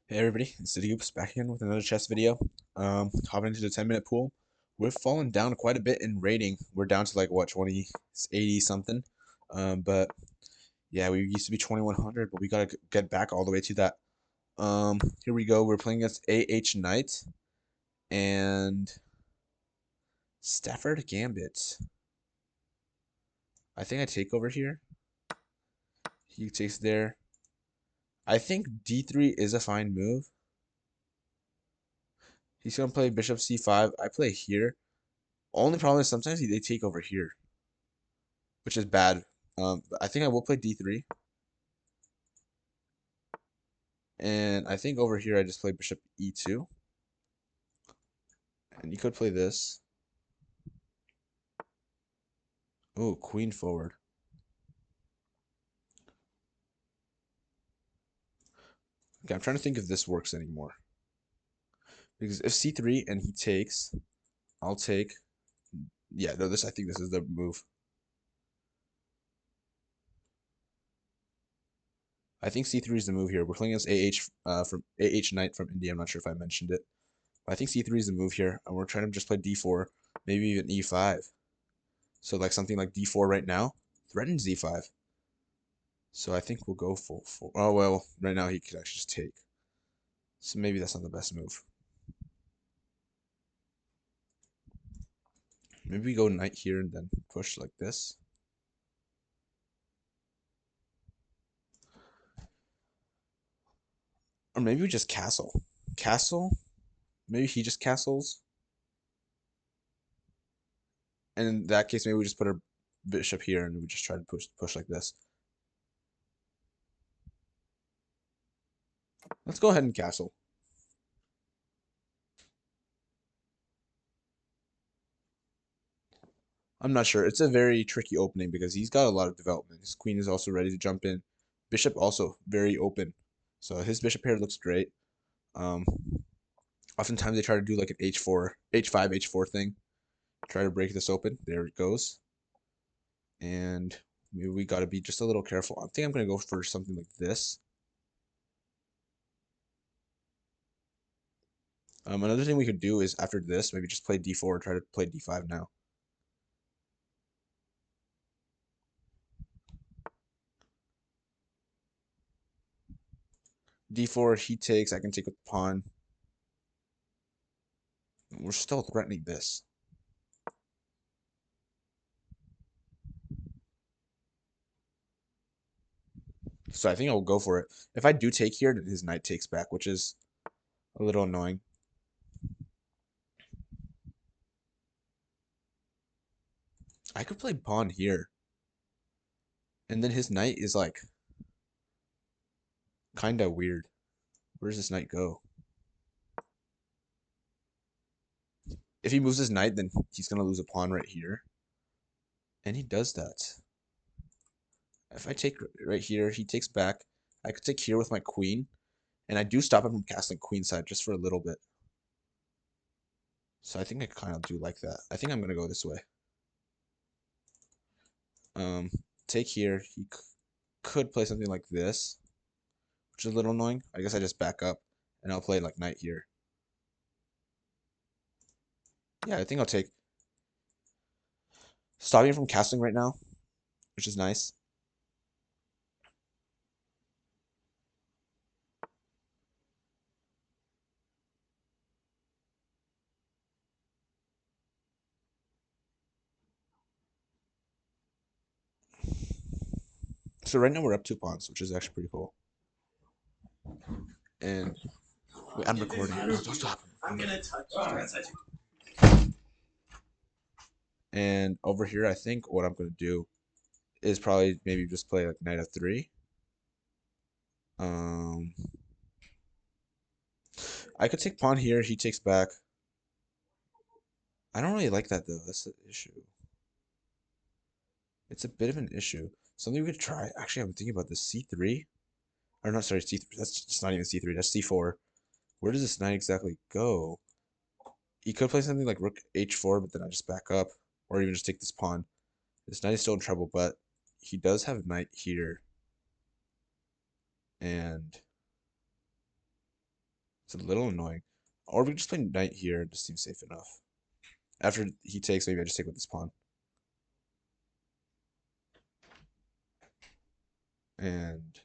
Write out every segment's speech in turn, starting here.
Hey everybody, it's the Oops back again with another chess video. Hopping into the 10-minute pool. We've fallen down quite a bit in rating. We're down to like what, 80 something. But yeah, we used to be 2100, but we gotta get back all the way to that. Here we go. We're playing against AH Knight and Stafford Gambit. I think I take over here. He takes there. I think D3 is a fine move. He's gonna play Bishop C5. I play here. Only problem is sometimes they take over here, which is bad. I think I will play D3. And I think over here I just play Bishop E2. And you could play this. Oh, Queen forward. Okay, I'm trying to think if this works anymore. Because if C3 and he takes, I'll take. Yeah, no, I think this is the move. I think C3 is the move here. We're playing against from AH Knight from India. I'm not sure if I mentioned it. But I think C3 is the move here. And we're trying to just play D4, maybe even E5. So like something like D4 right now threatens E5. So I think we'll go for. Oh, well, right now he could actually just take. So maybe that's not the best move. Maybe we go knight here and then push like this. Or maybe we just castle. Castle? Maybe he just castles. And in that case, maybe we just put our bishop here and we just try to push like this. Let's go ahead and castle. I'm not sure. It's a very tricky opening because he's got a lot of development. His queen is also ready to jump in. Bishop also very open. So his bishop here looks great. Um, Oftentimes they try to do like an h4, h5, h4 thing. Try to break this open. There it goes. And maybe we got to be just a little careful. I think I'm going to go for something like this. Another thing we could do is after this, maybe just play d4 or try to play d5 now. d4, he takes, I can take with the pawn. We're still threatening this. So I think I'll go for it. If I do take here, then his knight takes back, which is a little annoying. I could play pawn here. And then his knight is like kind of weird. Where does this knight go? If he moves his knight, then he's going to lose a pawn right here. And he does that. If I take right here, he takes back. I could take here with my queen. And I do stop him from castling queenside just for a little bit. So I think I kind of do like that. I think I'm going to go this way. Take here. He could play something like this, which is a little annoying. I guess I just back up, and I'll play like knight here. Yeah, I think I'll take. Stopping from castling right now, which is nice. So right now we're up 2 pawns, which is actually pretty cool. And wait, I'm recording. Don't stop. I'm gonna touch. And over here, I think what I'm gonna do is probably maybe just play like knight f3. I could take pawn here. He takes back. I don't really like that though. That's the issue. It's a bit of an issue. Something we could try. Actually, I'm thinking about this c3. Or not, sorry, c3. That's just not even c3. That's c4. Where does this knight exactly go? He could play something like rook h4, but then I just back up, or even just take this pawn. This knight is still in trouble, but he does have knight here, and It's a little annoying. Or we can just play knight here. It just seems safe enough. After he takes, maybe I just take with this pawn. And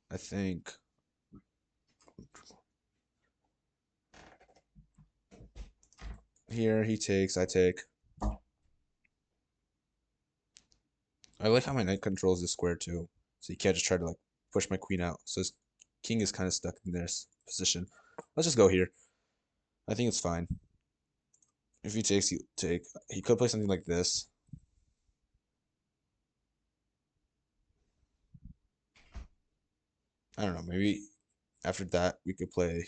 I think here he takes, I take. I like how my knight controls this square too. So he can't just try to like push my queen out. So his king is kind of stuck in this position. Let's just go here. I think it's fine. If he takes, he take. He could play something like this. I don't know. Maybe after that we could play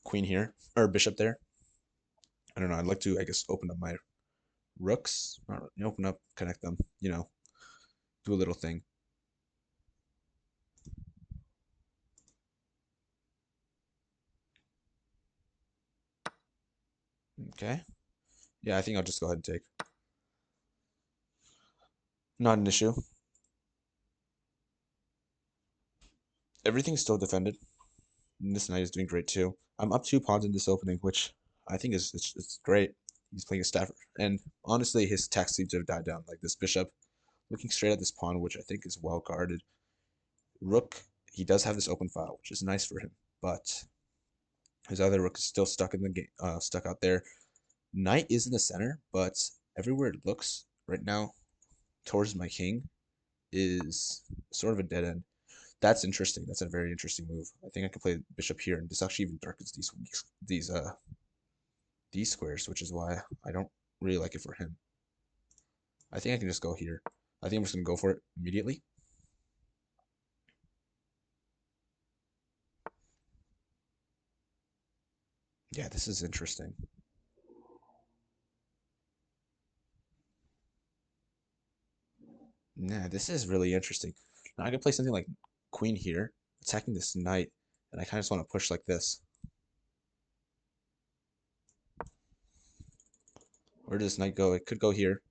queen here or bishop there. I don't know. I'd like to, I guess, open up my rooks. Not open up, connect them. Do a little thing. Okay. Yeah, I think I'll just go ahead and take. Not an issue. Everything's still defended. And this knight is doing great too. I'm up 2 pawns in this opening, which I think is it's great. He's playing a Stafford, and honestly, his attacks seem to have died down. Like this bishop, looking straight at this pawn, which I think is well guarded. Rook, he does have this open file, which is nice for him, but his other rook is still stuck in the game, stuck out there. Knight is in the center, but everywhere it looks right now towards my king is sort of a dead end. That's interesting. That's a very interesting move. I think I could play bishop here, and this actually even darkens these squares, which is why I don't really like it for him. I think I can just go here. I think I'm just gonna go for it immediately. Yeah, this is interesting. Nah, this is really interesting. Now I can play something like queen here, attacking this knight, and I kind of just want to push like this. Where does knight go? It could go here,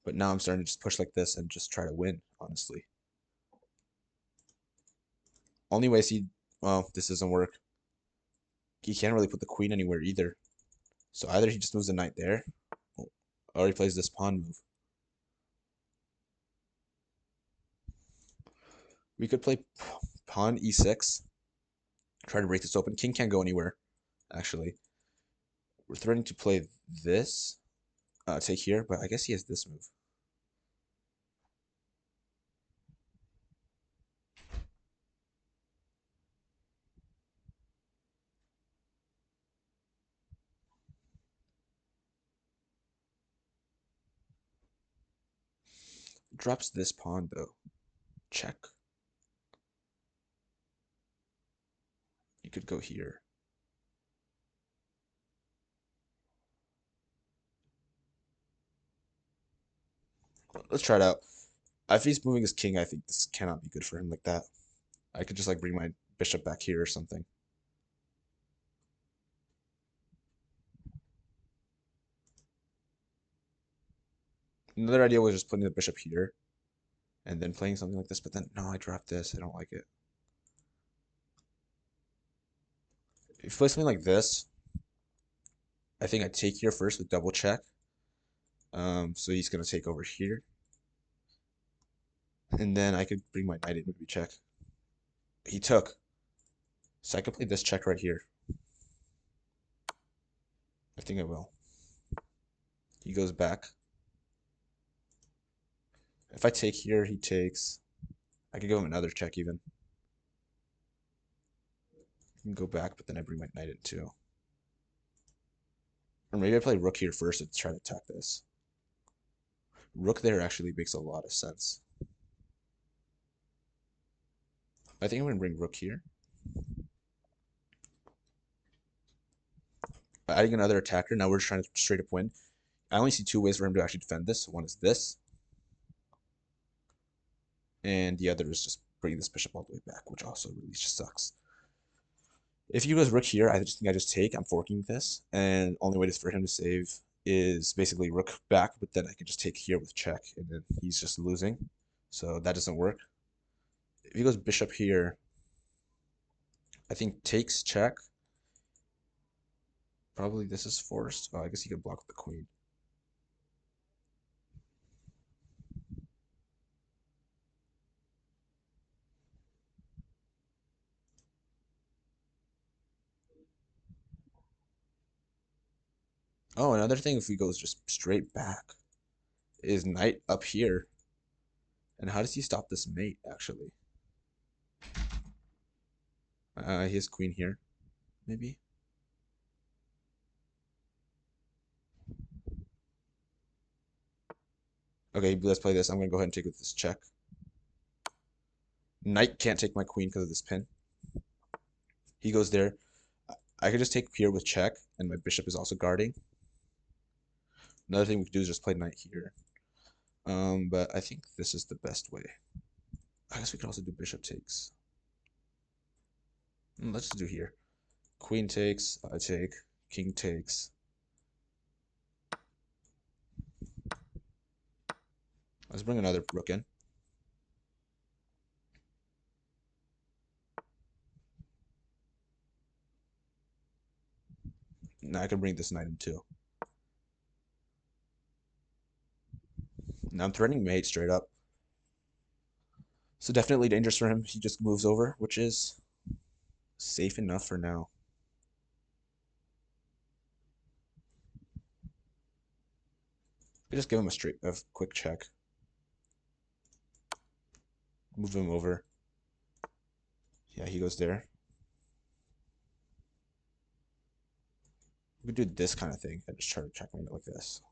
but now I'm starting to just push like this and just try to win, honestly. Only way I see, well, this doesn't work. He can't really put the queen anywhere either. So either he just moves the knight there, or he plays this pawn move. We could play pawn e6, try to break this open. King can't go anywhere, actually. We're threatening to play this, take here, but I guess he has this move. Drops this pawn, though. Check. You could go here. Let's try it out. If he's moving his king, I think this cannot be good for him like that. I could just like bring my bishop back here or something. Another idea was just putting the bishop here and then playing something like this, but then no, I dropped this. I don't like it. If you play something like this, I think I take here first with double check. So he's gonna take over here. And then I could bring my knight in, maybe check. He took. So I could play this check right here. I think I will. He goes back. If I take here, he takes. I could give him another check even. I can go back, but then I bring my knight in too. Or maybe I play rook here first and try to attack this. Rook there actually makes a lot of sense. I think I'm going to bring rook here. Adding another attacker, now we're just trying to straight up win. I only see 2 ways for him to actually defend this. One is this, and the other is just bringing this bishop all the way back, which also really just sucks. If he goes rook here, I just think I just take. I'm forking this, and only way for him to save is basically rook back, but then I can just take here with check, and then he's just losing. So that doesn't work. If he goes bishop here, I think takes check. Probably this is forced. Oh, I guess he could block with the queen. Oh, another thing if we goes just straight back is knight up here. And how does he stop this mate, actually? He has queen here, maybe? Okay, let's play this. I'm gonna go ahead and take with this check. Knight can't take my queen because of this pin. He goes there. I could just take here with check, and my bishop is also guarding. Another thing we could do is just play knight here. But I think this is the best way. I guess we could also do bishop takes. Let's just do here. Queen takes, I take, king takes. Let's bring another rook in. Now I can bring this knight in too. Now I'm threatening mate straight up. So definitely dangerous for him. He just moves over, which is safe enough for now. I just give him a quick check. Move him over. Yeah, he goes there. We could do this kind of thing and just try to checkmate it like this.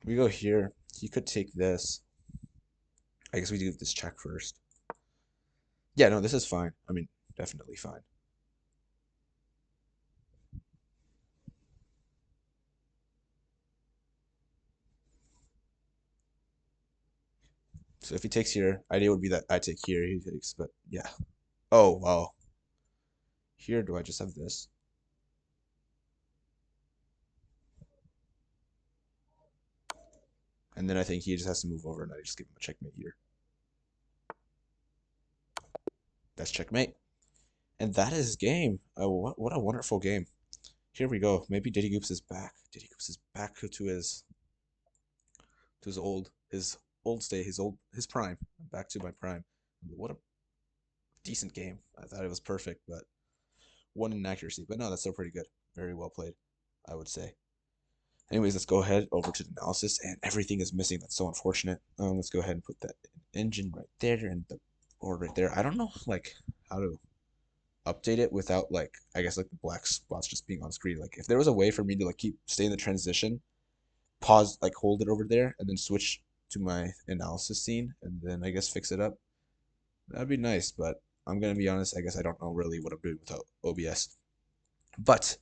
We go here. He could take this. I guess we do this check first. Yeah, no, this is fine. I mean, definitely fine. So if he takes here, idea would be that I take here, he takes, but yeah. Oh, wow. Here, do I just have this? And then I think he just has to move over and I just give him a checkmate here. That's checkmate. And that is game. Oh, what a wonderful game. Here we go. Maybe Diddy Goops is back. Diddy Goops is back to his old stay, his prime. Back to my prime. What a decent game. I thought it was perfect, but one inaccuracy. But no, that's still pretty good. Very well played, I would say. Anyways, let's go ahead over to the analysis, and everything is missing. That's so unfortunate. Let's go ahead and put that engine right there and the board right there. I don't know like how to update it without like I guess like the black spots just being on screen. Like if there was a way for me to like keep stay in the transition, pause like hold it over there, and then switch to my analysis scene, and then I guess fix it up. That'd be nice, but I'm gonna be honest. I guess I don't know really what I'm doing without OBS. But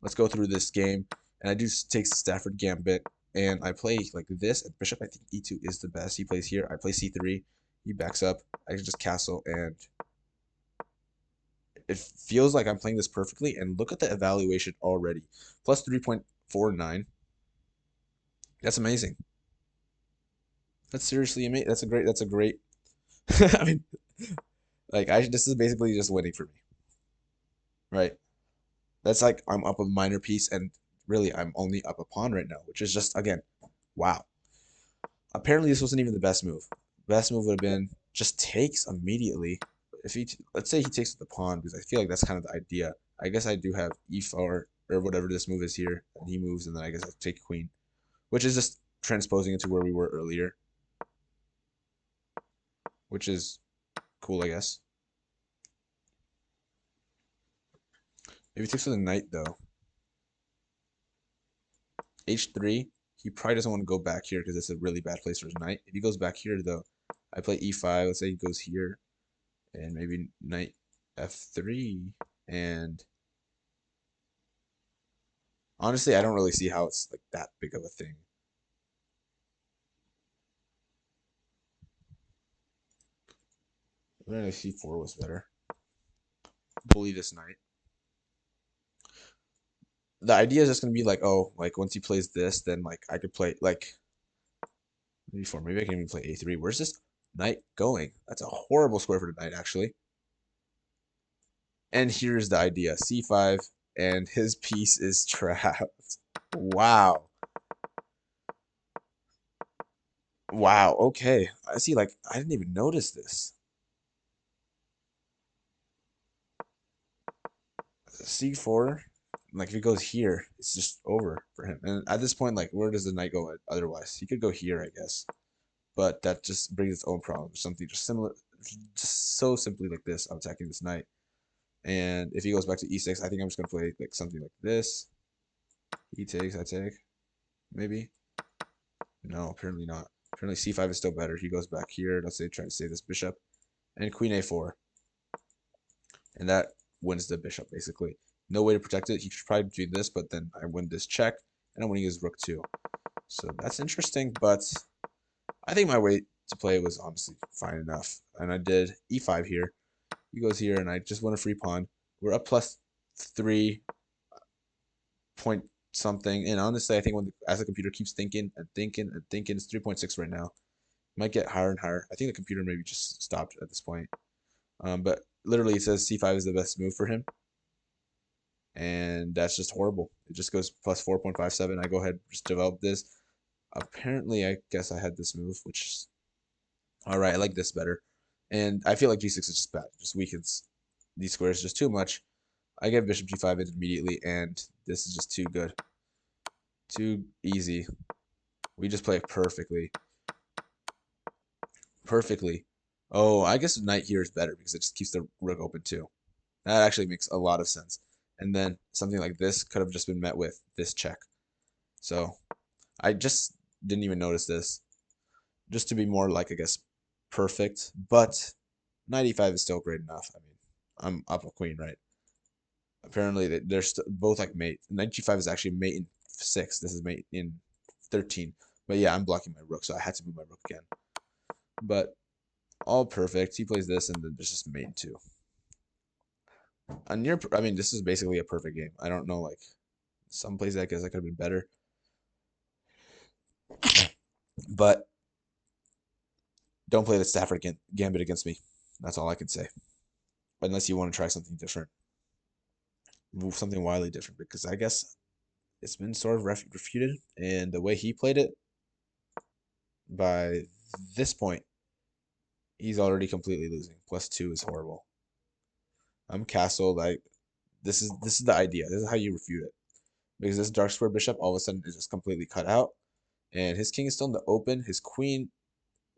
let's go through this game, and I do take Stafford Gambit, and I play like this. At Bishop, I think E2 is the best. He plays here. I play C3. He backs up. I can just castle, and it feels like I'm playing this perfectly. And look at the evaluation already, plus 3.49. That's amazing. That's seriously amazing. That's a great. That's a great. I mean, like this is basically just winning for me, right? That's like I'm up a minor piece, and really I'm only up a pawn right now, which is just again, wow. Apparently, this wasn't even the best move. Best move would have been just takes immediately. If he, let's say he takes with the pawn, because I feel like that's kind of the idea. I guess I do have e4 or whatever this move is here, and he moves, and then I guess I take queen, which is just transposing into where we were earlier, which is cool, I guess. Maybe he takes with a knight though. H3. He probably doesn't want to go back here because it's a really bad place for his knight. If he goes back here though, I play e5. Let's say he goes here, and maybe knight f3, and honestly, I don't really see how it's like that big of a thing. Maybe c4 was better. Bully this knight. the idea is just gonna be like, oh, like once he plays this, then like I could play like before. Maybe I can even play a3. Where's this knight going? That's a horrible square for the knight, actually. And here's the idea: c5, and his piece is trapped. Wow. Wow. Okay. I see. Like I didn't even notice this. c4. Like if he goes here, it's just over for him. And at this point, like where does the knight go otherwise? He could go here, I guess. But that just brings its own problems. Something just similar, just so simply like this. I'm attacking this knight. And if he goes back to e6, I think I'm just gonna play like something like this. He takes, I take, maybe. No, apparently not. Apparently c5 is still better. He goes back here. Let's say try to save this bishop, and queen a4, and that wins the bishop basically. No way to protect it. He should probably do this, but then I win this check, and I'm winning his rook too. So that's interesting, but I think my way to play was honestly fine enough. And I did e5 here. He goes here, and I just won a free pawn. We're up +3 point something. And honestly, I think as the computer keeps thinking and thinking and thinking, it's 3.6 right now. Might get higher and higher. I think the computer maybe just stopped at this point. But literally, it says c5 is the best move for him, and that's just horrible. It just goes +4.57. I go ahead just develop this. Apparently, I guess I had this move, which all right. I like this better, and I feel like g6 is just bad. Just weakens these squares just too much. I get bishop g5 in immediately, and this is just too good, too easy. We just play it perfectly, perfectly. Oh, I guess knight here is better because it just keeps the rook open too. That actually makes a lot of sense. And then something like this could have just been met with this check. So I just didn't even notice this. Just to be more like, I guess, perfect. But knight e5 is still great enough. I mean, I'm up a queen, right? Apparently, they're both like mate. Knight g5 is actually mate in 6. This is mate in 13. But yeah, I'm blocking my rook, so I had to move my rook again. But all perfect. He plays this, and then there's just mate in 2. I mean, this is basically a perfect game. I don't know, like, some plays I guess I could have been better. But don't play the Stafford Gambit against me. That's all I can say. Unless you want to try something different. Move something wildly different. Because I guess it's been sort of refuted. And the way he played it, by this point, he's already completely losing. +2 is horrible. I'm castled. This is the idea. This is how you refute it. Because this dark square bishop all of a sudden is just completely cut out. And his king is still in the open. His queen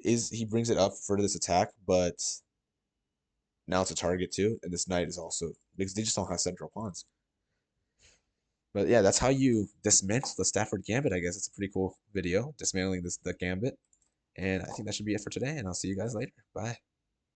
he brings it up for this attack, but now it's a target too. And this knight is also because they just don't have central pawns. But yeah, that's how you dismantle the Stafford Gambit. I guess it's a pretty cool video dismantling the Gambit. And I think that should be it for today. And I'll see you guys later. Bye.